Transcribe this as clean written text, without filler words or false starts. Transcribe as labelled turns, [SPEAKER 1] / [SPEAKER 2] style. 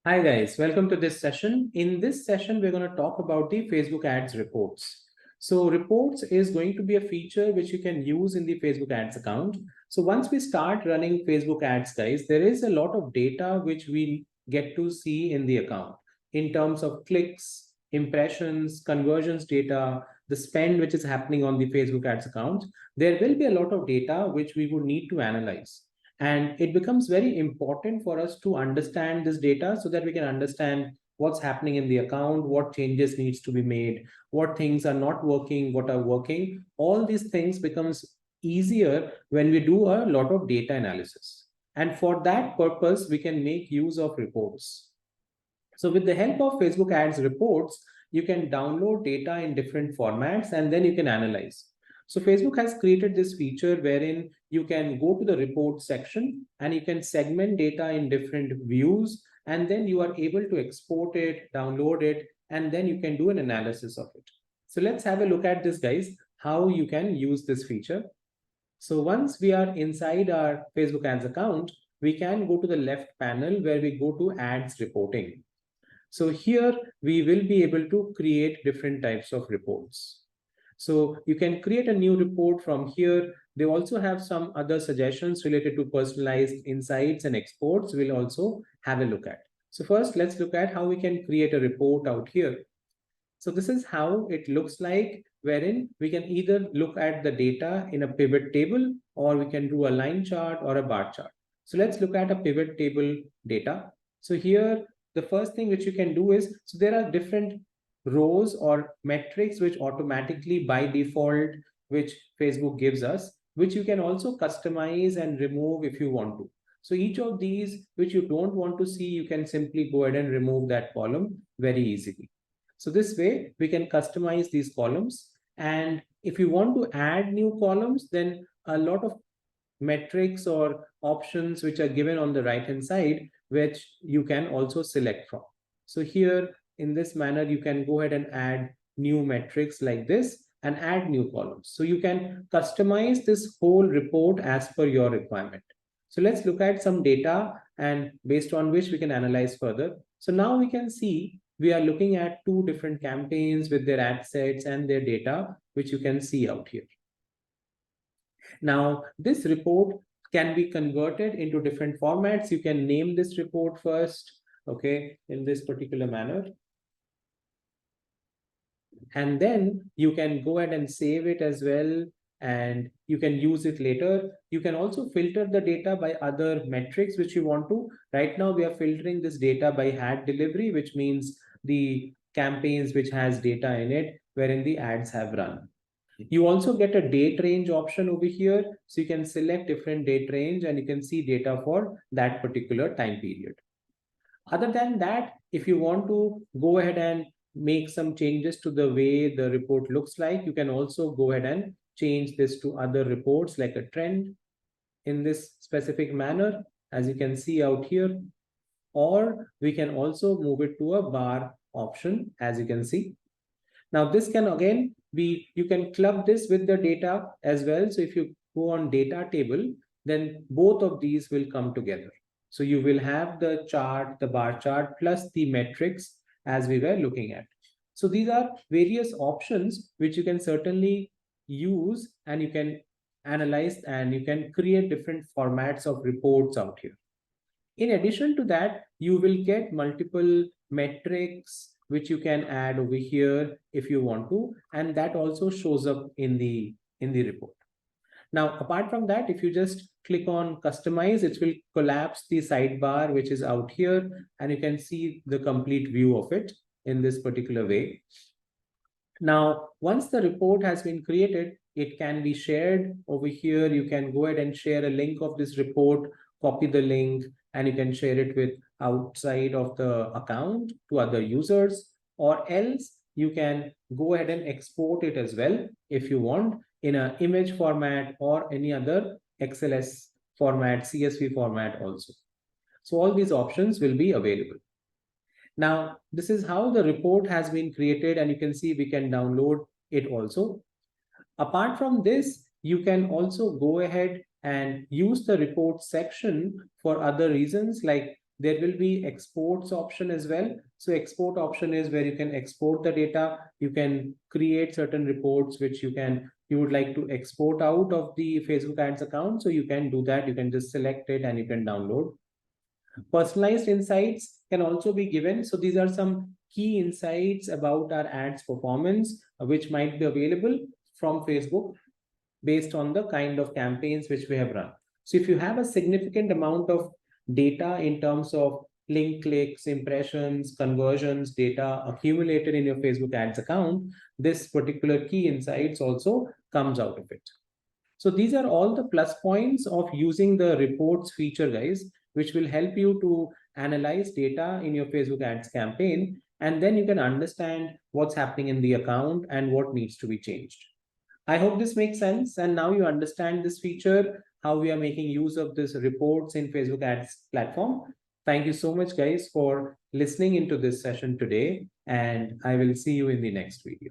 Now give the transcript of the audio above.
[SPEAKER 1] Hi guys, welcome to this session. In this session, we're going to talk about the Facebook ads reports. So reports is going to be a feature which you can use in the Facebook ads account. So once we start running Facebook ads, guys, there is a lot of data which we get to see in the account in terms of clicks, impressions, conversions data, the spend which is happening on the Facebook ads account. There will be a lot of data which we would need to analyze. And it becomes very important for us to understand this data so that we can understand what's happening in the account, what changes needs to be made, what things are not working, what are working. All these things becomes easier when we do a lot of data analysis. And for that purpose, we can make use of reports. So with the help of Facebook ads reports, you can download data in different formats and then you can analyze. So Facebook has created this feature wherein you can go to the report section and you can segment data in different views, and then you are able to export it, download it, and then you can do an analysis of it. So let's have a look at this, guys, how you can use this feature. So once we are inside our Facebook ads account, we can go to the left panel where we go to ads reporting. So here we will be able to create different types of reports. So you can create a new report from here. They also have some other suggestions related to personalized insights and exports we'll also have a look at. So first, let's look at how we can create a report out here. So this is how it looks like, wherein we can either look at the data in a pivot table, or we can do a line chart or a bar chart. So let's look at a pivot table data. So here, the first thing which you can do is, so there are different rows or metrics which automatically by default, which Facebook gives us, which you can also customize and remove if you want to. So each of these which you don't want to see, you can simply go ahead and remove that column very easily. So this way we can customize these columns. And if you want to add new columns, then a lot of metrics or options which are given on the right hand side, which you can also select from. So here in this manner, you can go ahead and add new metrics like this and add new columns. So you can customize this whole report as per your requirement. So let's look at some data and based on which we can analyze further. So now we can see we are looking at two different campaigns with their ad sets and their data, which you can see out here. Now, this report can be converted into different formats. You can name this report first, okay, in this particular manner. And then you can go ahead and save it as well, and you can use it later. You can also filter the data by other metrics which you want to. Right now, we are filtering this data by ad delivery, which means the campaigns which has data in it, wherein the ads have run. You also get a date range option over here. So you can select different date range and you can see data for that particular time period. Other than that, if you want to go ahead and make some changes to the way the report looks like, you can also go ahead and change this to other reports like a trend in this specific manner, as you can see out here. Or we can also move it to a bar option, as you can see. Now this can again be, you can club this with the data as well. So if you go on data table, then both of these will come together. So you will have the chart, the bar chart, plus the metrics as we were looking at. So these are various options which you can certainly use, and you can analyze and you can create different formats of reports out here. In addition to that, you will get multiple metrics which you can add over here if you want to, and that also shows up in the report. Now, apart from that, if you just click on customize, it will collapse the sidebar which is out here, and you can see the complete view of it in this particular way. Now, once the report has been created, it can be shared over here. You can go ahead and share a link of this report, copy the link, and you can share it with outside of the account to other users, or else you can go ahead and export it as well if you want in an image format or any other XLS format, CSV format also. So all these options will be available. Now, this is how the report has been created, and you can see we can download it also. Apart from this, you can also go ahead and use the report section for other reasons, like There will be exports option as well. So export option is where you can export the data. You can create certain reports which you would like to export out of the Facebook ads account. So you can do that. You can just select it and you can download. Personalized insights can also be given. So these are some key insights about our ads performance, which might be available from Facebook based on the kind of campaigns which we have run. So if you have a significant amount of data in terms of link clicks, impressions, conversions, data accumulated in your Facebook ads account, this particular key insights also comes out of it. So these are all the plus points of using the reports feature, guys, which will help you to analyze data in your Facebook ads campaign. And then you can understand what's happening in the account and what needs to be changed. I hope this makes sense. And now you understand this feature, how we are making use of this reports in Facebook ads platform. Thank you so much, guys, for listening into this session today. And I will see you in the next video.